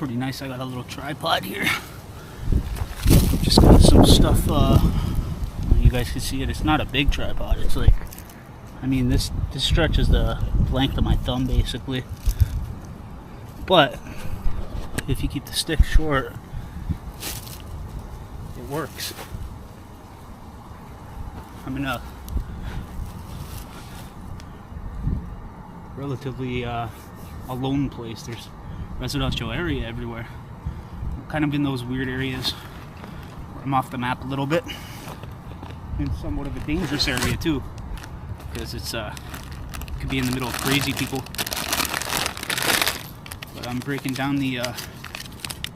pretty nice. I got a little tripod here. Just got some stuff. You guys can see it. It's not a big tripod. It's like, I mean, this stretches the length of my thumb basically. But if you keep the stick short, it works. I'm in a relatively alone place. There's residential area everywhere. I'm kind of in those weird areas where I'm off the map a little bit, in somewhat of a dangerous area too, because it's could be in the middle of crazy people. But I'm breaking down the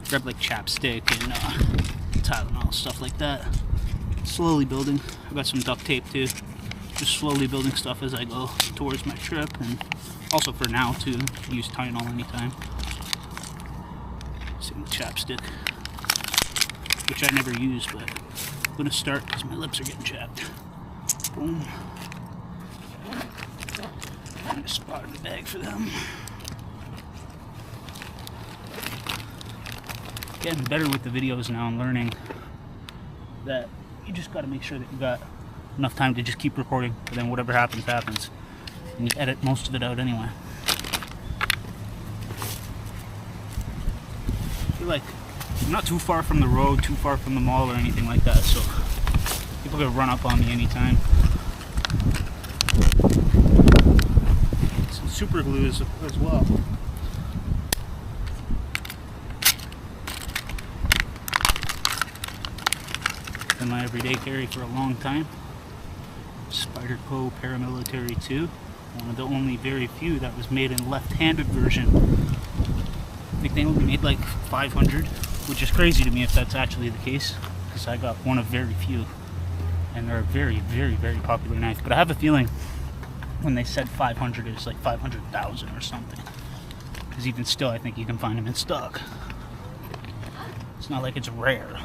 grab like chapstick and Tylenol, stuff like that. Slowly building. I've got some duct tape too. Just slowly building stuff as I go towards my trip, and also for now to use Tylenol anytime. Same with chapstick, which I never use, but I'm gonna start because my lips are getting chapped. Boom. Find a spot in the bag for them. Getting better with the videos now and learning that you just got to make sure that you got enough time to just keep recording, and then whatever happens, happens. And you edit most of it out anyway. I feel like I'm not too far from the road, too far from the mall or anything like that, so people can run up on me anytime. Some super glue as well. Been my everyday carry for a long time. Spyderco Paramilitary 2, one of the only very few that was made in left-handed version. I think they only made like 500, which is crazy to me if that's actually the case, because I got one of very few, and they're a very, very, very popular knife. But I have a feeling when they said 500, it's like 500,000 or something, because even still, I think you can find them in stock. It's not like it's rare,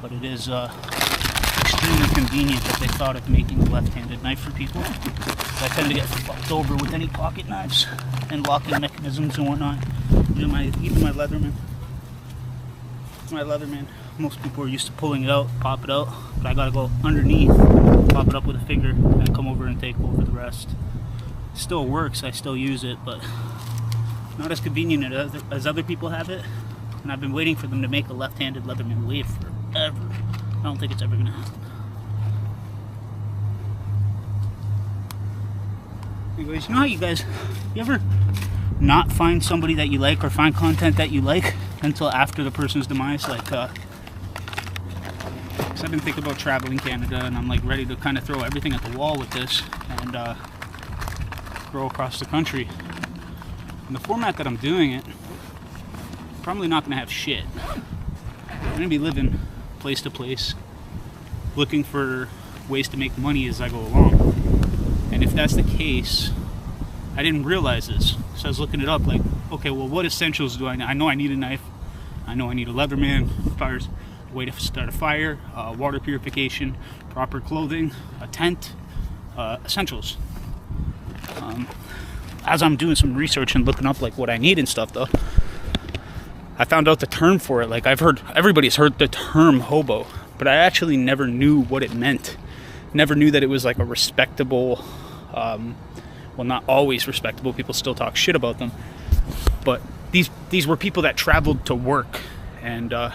but it is extremely convenient that they thought of making a left-handed knife for people. I tend to get fucked over with any pocket knives and locking mechanisms and whatnot. Even my Leatherman. My Leatherman, most people are used to pulling it out, pop it out, but I gotta go underneath, pop it up with a finger, and come over and take over the rest. It still works, I still use it, but not as convenient as other people have it. And I've been waiting for them to make a left-handed Leatherman wave forever. I don't think it's ever gonna happen. Anyways, you know how you ever not find somebody that you like or find content that you like until after the person's demise? Like, because I've been thinking about traveling Canada, and I'm like ready to kind of throw everything at the wall with this and go across the country. In the format that I'm doing it, I'm probably not gonna have shit. I'm gonna be living place to place, looking for ways to make money as I go along. And if that's the case, I didn't realize this, so I was looking it up, like, okay, well, what essentials do I need? I know I need a knife, I know I need a Leatherman, fires, a way to start a fire, water purification, proper clothing, a tent, essentials. As I'm doing some research and looking up like what I need and stuff though, I found out the term for it. Like, everybody's heard the term hobo, but I actually never knew what it meant. Never knew that it was like a respectable, well, not always respectable, people still talk shit about them, but these were people that traveled to work, and a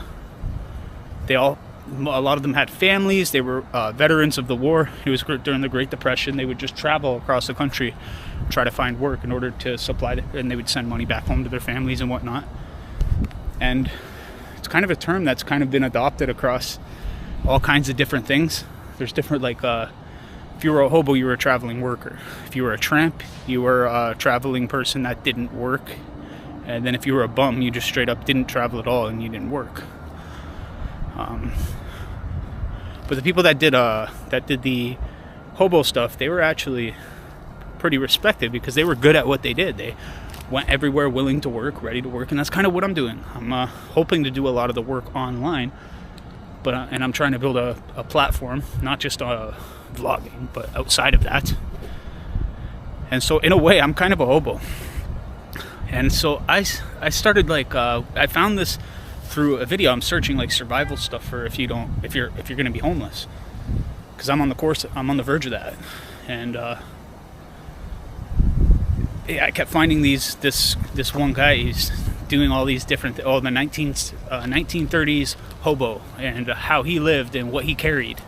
lot of them had families. They were veterans of the war. It was during the Great Depression. They would just travel across the country, try to find work in order to supply and they would send money back home to their families and whatnot. And it's kind of a term that's kind of been adopted across all kinds of different things. There's different, like, if you were a hobo, you were a traveling worker. If you were a tramp, you were a traveling person that didn't work. And then if you were a bum, you just straight up didn't travel at all and you didn't work. But the people that did the hobo stuff, they were actually pretty respected because they were good at what they did. They went everywhere willing to work, ready to work, and that's kind of what I'm doing. I'm hoping to do a lot of the work online, but and I'm trying to build a platform, not just vlogging, but outside of that. And so in a way, I'm kind of a hobo. And so I started like I found this through a video. I'm searching like survival stuff for if you're gonna be homeless, because I'm on the verge of that. And yeah, I kept finding this one guy. He's doing all these different the 1930s hobo, and how he lived and what he carried,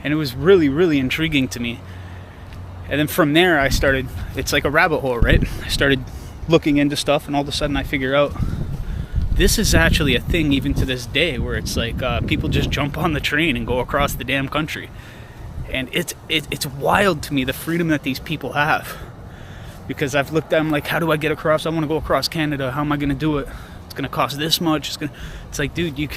and it was really, really intriguing to me. And then from there I started, it's like a rabbit hole, right? I started looking into stuff, and all of a sudden I figure out this is actually a thing even to this day, where it's like people just jump on the train and go across the damn country. And it's wild to me, the freedom that these people have, because I've looked at them like, how do I get across? I want to go across Canada. How am I going to do it? It's going to cost this much. It's like, dude, you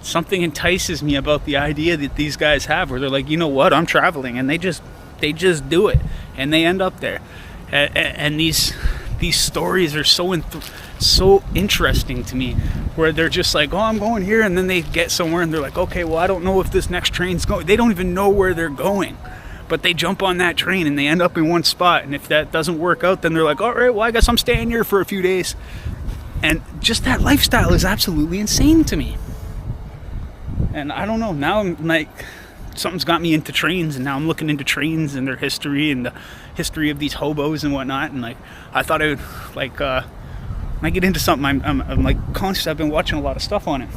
something entices me about the idea that these guys have, where they're like, you know what, I'm traveling, and they just do it, and they end up there. And these stories are so interesting to me, where they're just like, oh, I'm going here, and then they get somewhere and they're like, okay, well, I don't know if this next train's going. They don't even know where they're going, but they jump on that train and they end up in one spot, and if that doesn't work out, then they're like, all right, well, I guess I'm staying here for a few days. And just that lifestyle is absolutely insane to me. And I don't know, now I'm like, something's got me into trains, and now I'm looking into trains and their history and the history of these hobos and whatnot. And like, I thought I would like when I get into something, I'm like conscious. I've been watching a lot of stuff on it,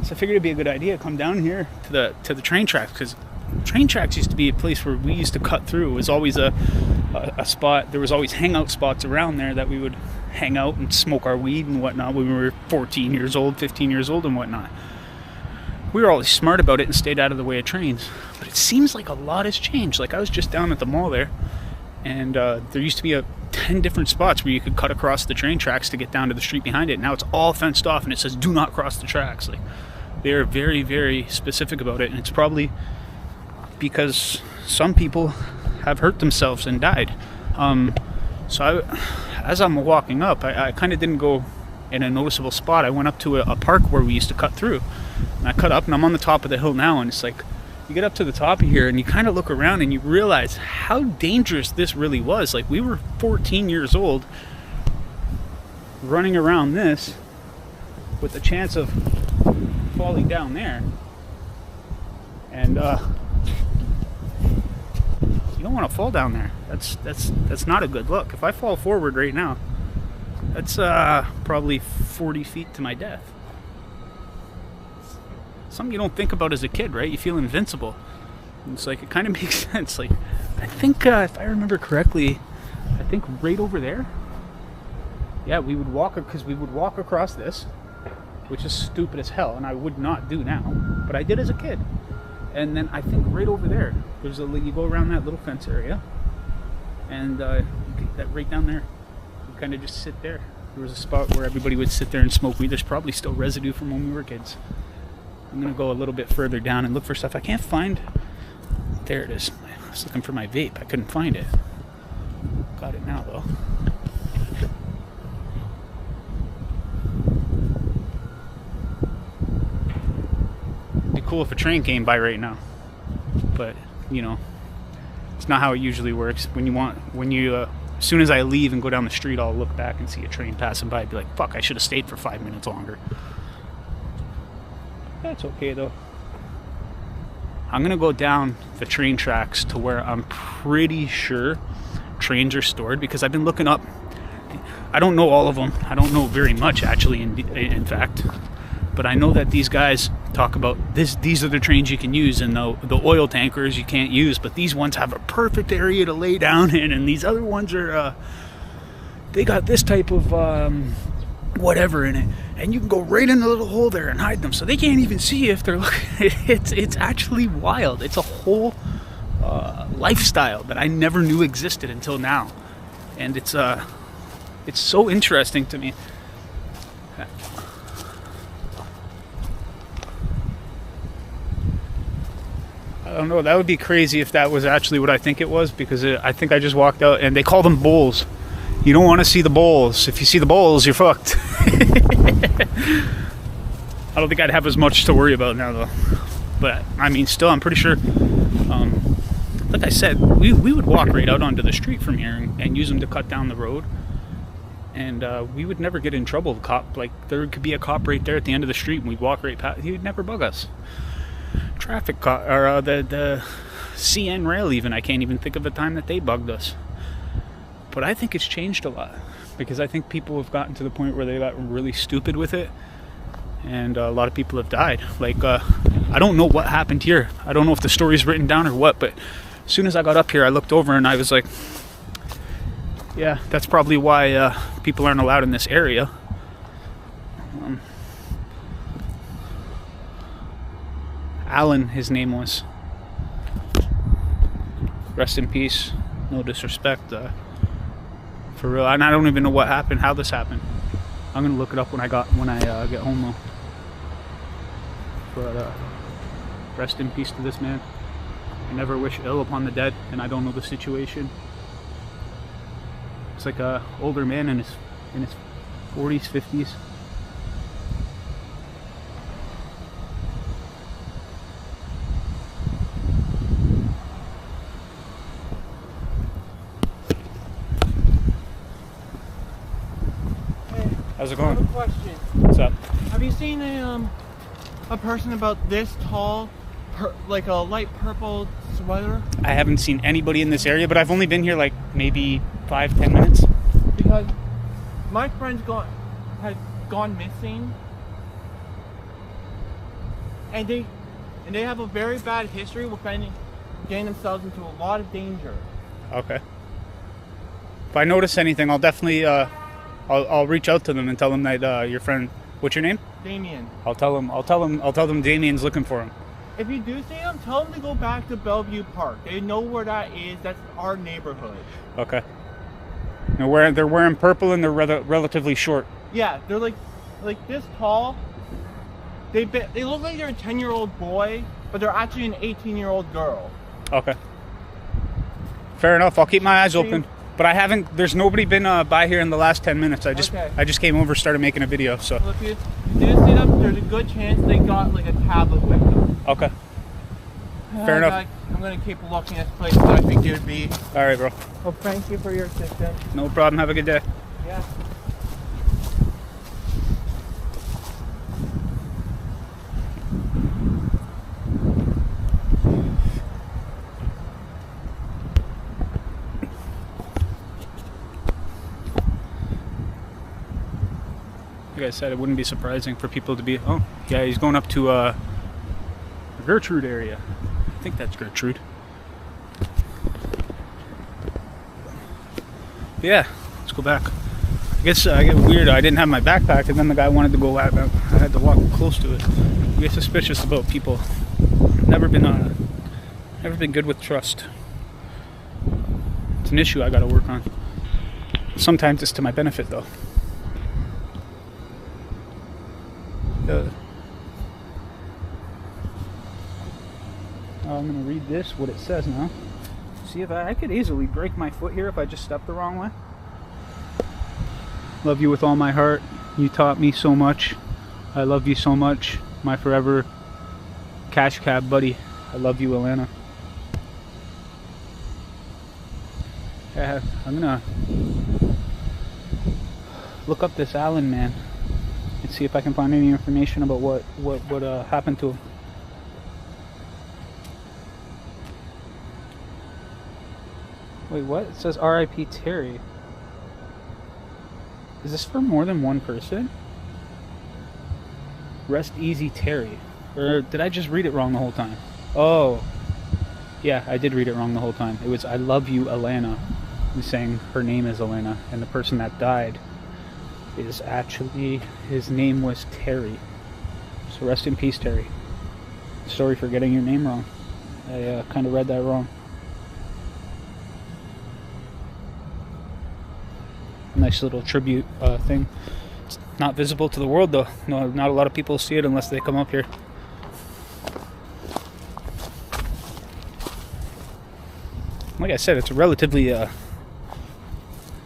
so I figured it'd be a good idea to come down here to the train tracks, because train tracks used to be a place where we used to cut through. It was always a spot. There was always hangout spots around there that we would hang out and smoke our weed and whatnot when we were 14 years old, 15 years old and whatnot. We were always smart about it and stayed out of the way of trains. But it seems like a lot has changed. Like, I was just down at the mall there, and there used to be 10 different spots where you could cut across the train tracks to get down to the street behind it. Now it's all fenced off, and it says do not cross the tracks. Like, they're very, very specific about it, and it's probably because some people have hurt themselves and died. As I'm walking up, I kind of didn't go in a noticeable spot. I went up to a park where we used to cut through, and I cut up, and I'm on the top of the hill now, and it's like, you get up to the top of here and you kind of look around and you realize how dangerous this really was. Like, we were 14 years old running around this with the chance of falling down there, and you don't want to fall down there. That's not a good look. If I fall forward right now, that's probably 40 feet to my death. Something you don't think about as a kid, right? You feel invincible. And it's like, it kind of makes sense. Like, I think if I remember correctly, I think right over there, yeah, we would walk across this, which is stupid as hell, and I would not do now, but I did as a kid. And then I think right over there, you go around that little fence area, and you get that right down there. You kind of just sit there. There was a spot where everybody would sit there and smoke weed. There's probably still residue from when we were kids. I'm gonna go a little bit further down and look for stuff. I can't find. There it is. I was looking for my vape. I couldn't find it. Got it now though. It'd be cool if a train came by right now, but you know, it's not how it usually works. As soon as I leave and go down the street, I'll look back and see a train passing by. I'd be like, fuck, I should have stayed for 5 minutes longer. That's okay though. I'm gonna go down the train tracks to where I'm pretty sure trains are stored, because I've been looking up. I don't know all of them. I don't know very much actually, in fact, but I know that these guys talk about this. These are the trains you can use, and the oil tankers you can't use, but these ones have a perfect area to lay down in, and these other ones are they got this type of whatever in it, and you can go right in the little hole there and hide them, so they can't even see you if they're looking. It's actually wild. It's a whole lifestyle that I never knew existed until now, and it's so interesting to me. I don't know, that would be crazy if that was actually what I think it was, because I think I just walked out, and they call them bowls. You don't want to see the bowls. If you see the bowls, you're fucked. I don't think I'd have as much to worry about now though. But I mean, still, I'm pretty sure. Look like I said, we would walk right out onto the street from here and use them to cut down the road. And we would never get in trouble. There could be a cop right there at the end of the street, and we'd walk right past. He would never bug us. Traffic cop, or the CN rail even. I can't even think of a time that they bugged us. But I think it's changed a lot, because I think people have gotten to the point where they got really stupid with it, and a lot of people have died. I don't know what happened here. I don't know if the story's written down or what, but as soon as I got up here, I looked over and I was like, yeah, that's probably why people aren't allowed in this area. Alan, his name was. Rest in peace. No disrespect. For real. And I don't even know what happened, how this happened. I'm gonna look it up when I get home though. But rest in peace to this man. I never wish ill upon the dead, and I don't know the situation. It's like a older man in his 40s, 50s. How's it going? I have a question. What's up? Have you seen a person about this tall, like a light purple sweater? I haven't seen anybody in this area, but I've only been here like maybe 5-10 minutes. Because my friends had gone missing, and they have a very bad history with getting themselves into a lot of danger. Okay. If I notice anything, I'll definitely I'll reach out to them and tell them that your friend. What's your name? Damien. I'll tell them Damien's looking for him. If you do see them, tell them to go back to Bellevue Park. They know where that is. That's our neighborhood. Okay. They're wearing purple and they're relatively short. Yeah, they're like this tall. They look like they're a 10-year-old boy, but they're actually an 18-year-old girl. Okay. Fair enough. I'll keep my eyes open. But I haven't. There's nobody been by here in the last 10 minutes. I just came over, started making a video. So. Well, if you do see them, there's a good chance they got like a tablet with them. Okay. Fair enough. I'm gonna keep looking at places I think it would be. All right, bro. Well, thank you for your assistance. No problem. Have a good day. Yeah. Like I said, it wouldn't be surprising for people to be. Oh, yeah, he's going up to the Gertrude area. I think that's Gertrude. Yeah, let's go back. I guess I get weird. I didn't have my backpack, and then the guy wanted to go out. I had to walk close to it. I get suspicious about people. Never been good with trust. It's an issue I got to work on. Sometimes it's to my benefit, though. I'm gonna read this, what it says now. See if I could easily break my foot here if I just stepped the wrong way. Love you with all my heart. You taught me so much. I love you so much. My forever cash cab buddy. I love you, Alana. Yeah, I'm gonna look up this Alan man and see if I can find any information about what happened to him. Wait, what? It says R.I.P. Terry. Is this for more than one person? Rest easy, Terry. Or did I just read it wrong the whole time? Oh. Yeah, I did read it wrong the whole time. It was I love you, Alana. He's saying her name is Alana, and the person that died is actually, his name was Terry. So rest in peace, Terry. Sorry for getting your name wrong. I kind of read that wrong. Nice little tribute thing. It's not visible to the world though. No, not a lot of people see it unless they come up here. Like I said, it's a relatively I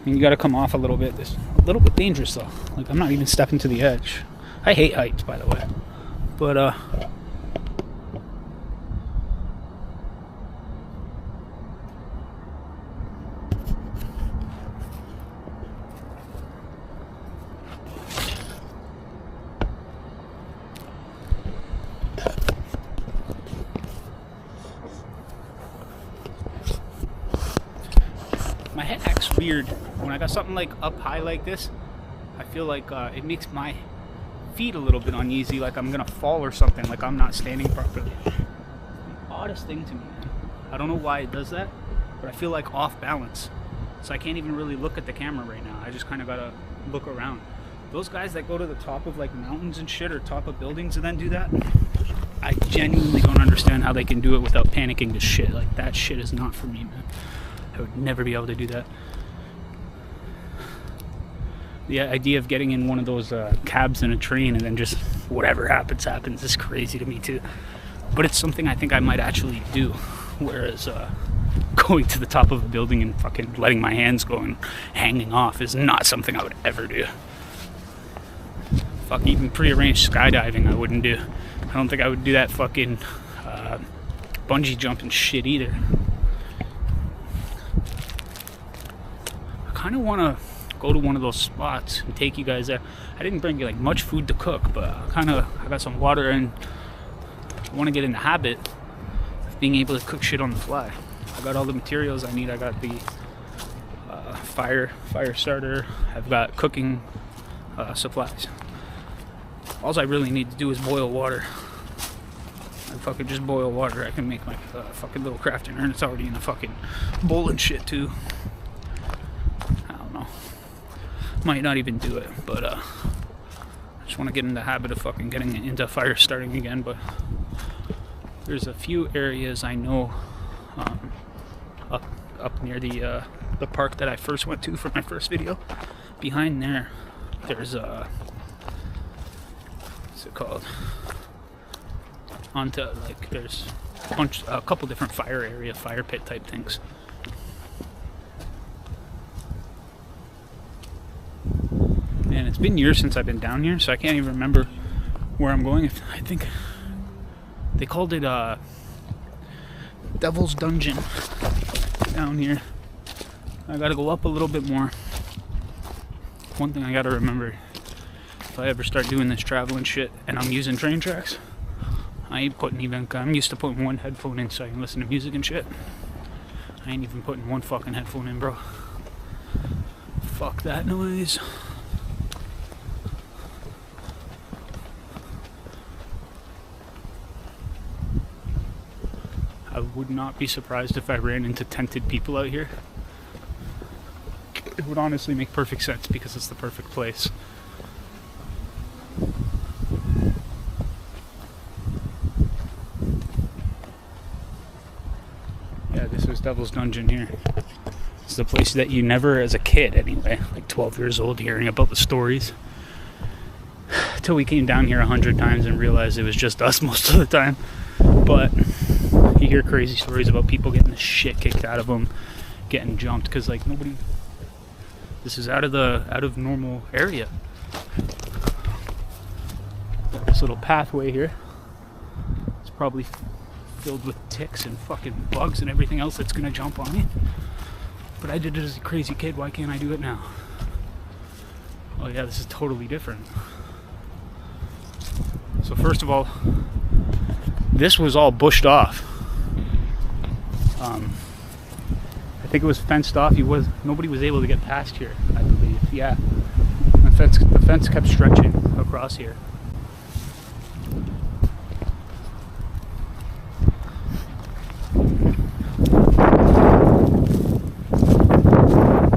mean, you gotta come off a little bit. It's a little bit dangerous though. Like, I'm not even stepping to the edge. I hate heights, by the way. But My head acts weird when I got something like up high like this. I feel like it makes my feet a little bit uneasy, like I'm gonna fall or something, like I'm not standing properly. The oddest thing to me, man. I don't know why it does that, but I feel like off balance. So I can't even really look at the camera right now. I just kind of gotta look around. Those guys that go to the top of like mountains and shit or top of buildings and then do that, I genuinely don't understand how they can do it without panicking to shit. Like that shit is not for me, man. I would never be able to do that. The idea of getting in one of those cabs in a train and then just whatever happens is crazy to me too. But it's something I think I might actually do. Whereas going to the top of a building and fucking letting my hands go and hanging off is not something I would ever do. Fuck, even prearranged skydiving I wouldn't do. I don't think I would do that fucking bungee jumping shit either. I kind of want to go to one of those spots and take you guys there. I didn't bring like much food to cook, but I got some water and I want to get in the habit of being able to cook shit on the fly. I got all the materials I need. I got the fire starter. I've got cooking supplies. All I really need to do is boil water. I fucking just boil water. I can make my fucking little crafting urn. It's already in a fucking bowl and shit too. I don't know. Might not even do it, but I just want to get in the habit of fucking getting into fire starting again. But there's a few areas I know up near the park that I first went to for my first video. Behind there's what's it called? Onto like there's a couple different fire pit type things. And it's been years since I've been down here, so I can't even remember where I'm going. I think they called it Devil's Dungeon down here. I gotta go up a little bit more. One thing I gotta remember, if I ever start doing this traveling shit and I'm using train tracks, I'm used to putting one headphone in so I can listen to music and shit. I ain't even putting one fucking headphone in, bro. Fuck that noise. I would not be surprised if I ran into tented people out here. It would honestly make perfect sense because it's the perfect place. Yeah, this was Devil's Dungeon here. It's the place that you never, as a kid anyway, like 12 years old, hearing about the stories. Till we came down here 100 times and realized it was just us most of the time. But you hear crazy stories about people getting the shit kicked out of them, getting jumped, because like nobody, this is out of normal area. This little pathway here, it's probably filled with ticks and fucking bugs and everything else that's gonna jump on me. But I did it as a crazy kid, why can't I do it now? Oh yeah, this is totally different. So first of all, this was all bushed off. I think it was fenced off. Nobody was able to get past here, I believe. Yeah, the fence kept stretching across here.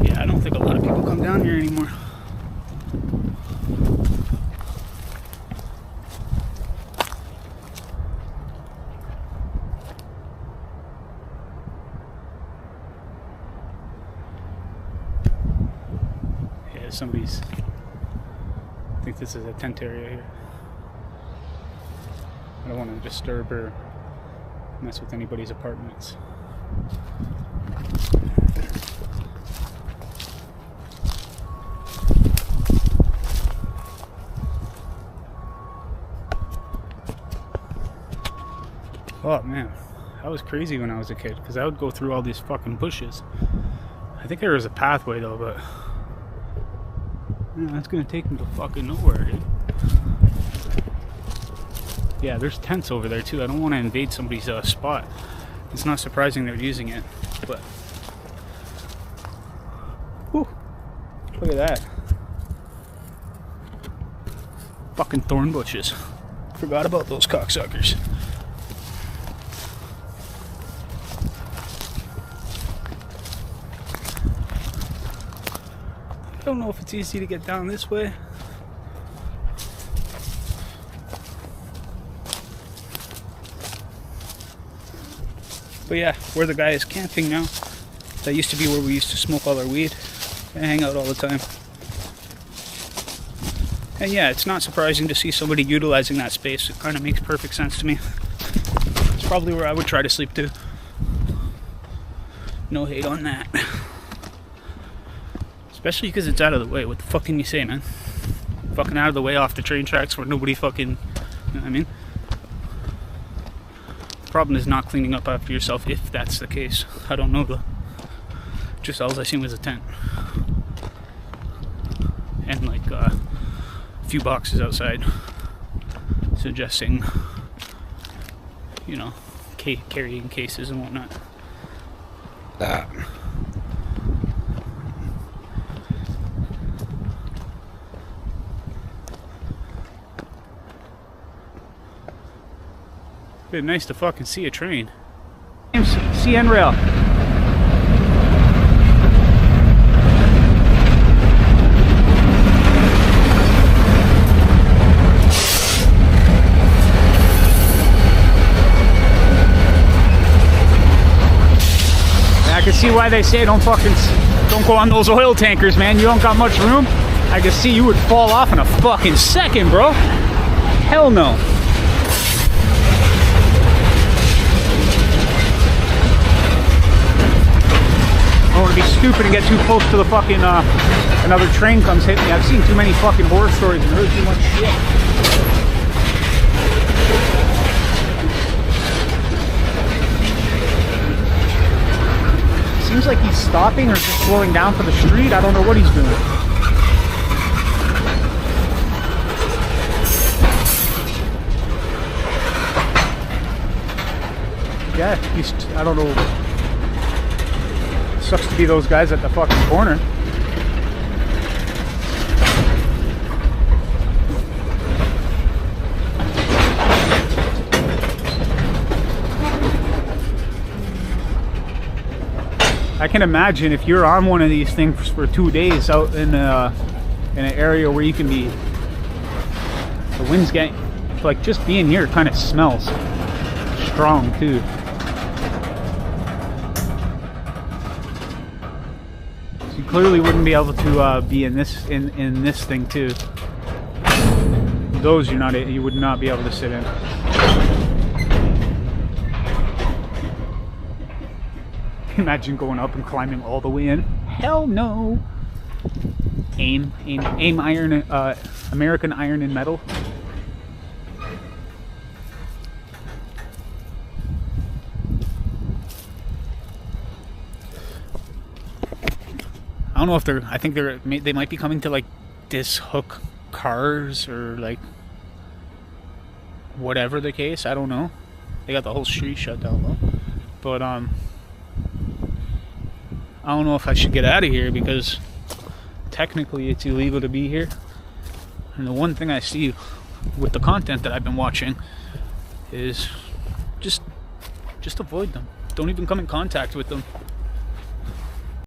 Yeah, I don't think a lot of people come down here anymore. I think this is a tent area here. I don't want to disturb or mess with anybody's apartments. Oh man, that was crazy when I was a kid, because I would go through all these fucking bushes. I think there was a pathway though, but yeah, that's gonna take me to fucking nowhere, dude. Yeah, there's tents over there too. I don't want to invade somebody's spot. It's not surprising they're using it, but Look at that. Fucking thorn bushes. Forgot about those cocksuckers. I don't know if it's easy to get down this way. But yeah, where the guy is camping now. That used to be where we used to smoke all our weed and hang out all the time. And yeah, it's not surprising to see somebody utilizing that space. It kind of makes perfect sense to me. It's probably where I would try to sleep too. No hate on that. Especially because it's out of the way. What the fuck can you say, man? Fucking out of the way off the train tracks where nobody fucking... You know what I mean? The problem is not cleaning up after yourself if that's the case. I don't know though. Just all I seen was a tent. And like a few boxes outside suggesting, you know, carrying cases and whatnot. Been nice to fucking see a train. CN rail. I can see why they say don't go on those oil tankers, man. You don't got much room. I can see you would fall off in a fucking second, bro. Hell no. I don't want to be stupid and get too close to the fucking, another train comes hitting me. I've seen too many fucking horror stories and heard too much shit. Seems like he's stopping or just slowing down for the street. I don't know what he's doing. Yeah, I don't know. Sucks to be those guys at the fucking corner. I can imagine if you're on one of these things for 2 days out in an area where you can be, the wind's getting, like just being here kind of smells strong too. So you clearly wouldn't be able to be in this thing too. Those you would not be able to sit in. Imagine going up and climbing all the way in. Hell no. AIM iron, American Iron and Metal. I don't know if I think they might be coming to like dishook cars or like whatever the case. I don't know. They got the whole street shut down though. But I don't know if I should get out of here because technically it's illegal to be here. And the one thing I see with the content that I've been watching is just avoid them. Don't even come in contact with them.